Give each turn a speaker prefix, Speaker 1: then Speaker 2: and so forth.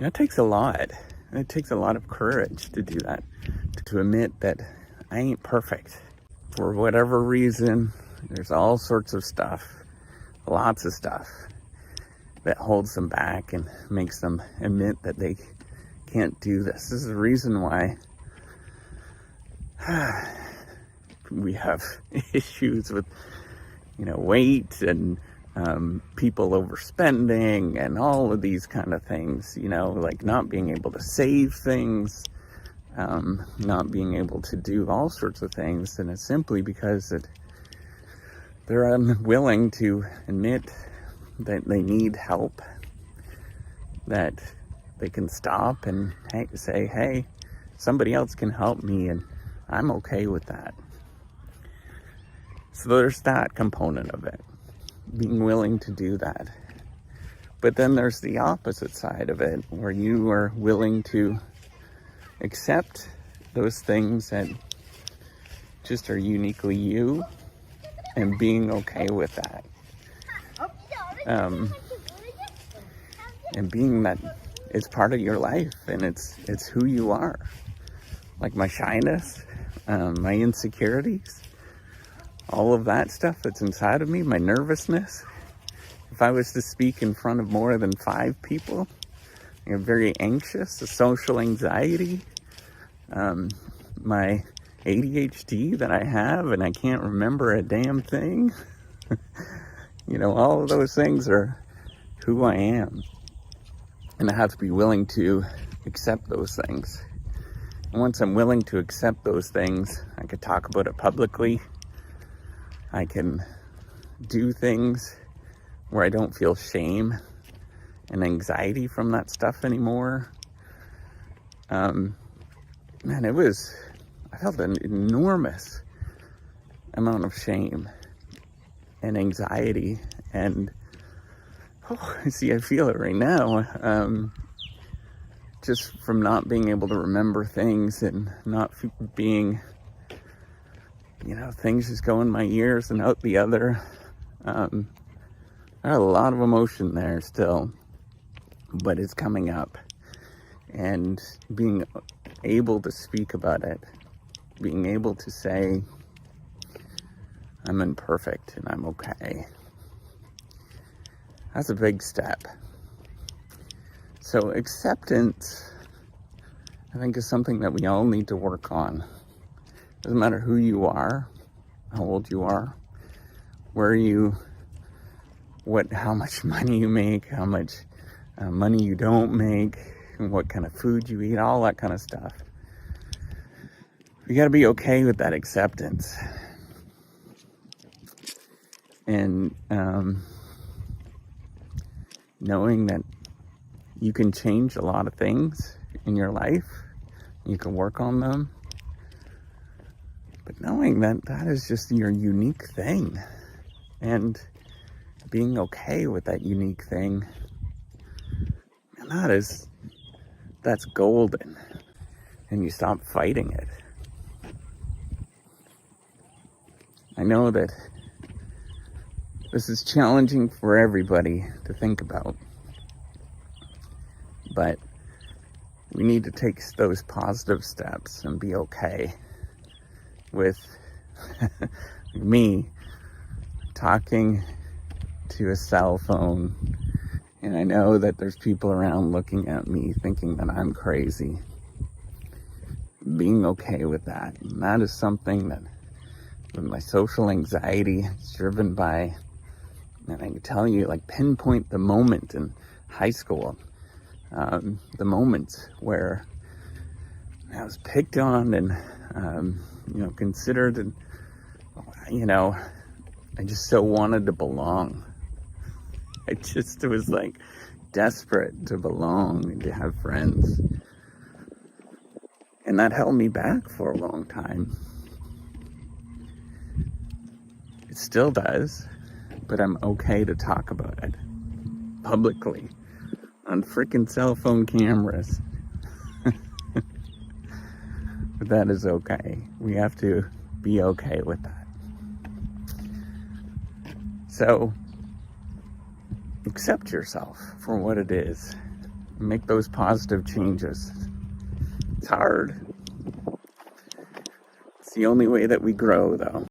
Speaker 1: It takes a lot. It takes a lot of courage to do that, to admit that I ain't perfect. For whatever reason, there's all sorts of stuff, lots of stuff, that holds them back and makes them admit that they can't do this. This is the reason why we have issues with, weight and people overspending and all of these kind of things, like not being able to save things, not being able to do all sorts of things. And it's simply because they're unwilling to admit that they need help, that they can stop and say, hey, somebody else can help me, and I'm okay with that. So there's that component of it, being willing to do that. But then there's the opposite side of it, where you are willing to accept those things that just are uniquely you, and being okay with that. And being that it's part of your life, and it's who you are. Like my shyness, my insecurities, all of that stuff that's inside of me, my nervousness. If I was to speak in front of more than 5 people, I'm very anxious, a social anxiety, my ADHD that I have, and I can't remember a damn thing. All of those things are who I am. And I have to be willing to accept those things. And once I'm willing to accept those things, I can talk about it publicly. I can do things where I don't feel shame and anxiety from that stuff anymore. I felt an enormous amount of shame and anxiety, and I feel it right now, just from not being able to remember things and not being, things just go in my ears and out the other. I have a lot of emotion there still, but it's coming up, and being able to speak about it, being able to say, I'm imperfect and I'm okay. That's a big step. So acceptance, I think, is something that we all need to work on. Doesn't matter who you are, how old you are, how much money you make, how much money you don't make, and what kind of food you eat, all that kind of stuff. You got to be okay with that acceptance. And knowing that you can change a lot of things in your life, you can work on them, but knowing that that is just your unique thing, and being okay with that unique thing, and that's golden, and you stop fighting it. I know that this is challenging for everybody to think about, but we need to take those positive steps and be okay with me talking to a cell phone, and I know that there's people around looking at me thinking that I'm crazy. Being okay with that. And that is something that with my social anxiety is driven by, and I can tell you, like, pinpoint the moment in high school, the moments where I was picked on and, considered, and, I just so wanted to belong. I just was like desperate to belong and to have friends. And that held me back for a long time. It still does, but I'm okay to talk about it publicly on freaking cell phone cameras. But that is okay. We have to be okay with that. So accept yourself for what it is, make those positive changes. It's hard. It's the only way that we grow, though.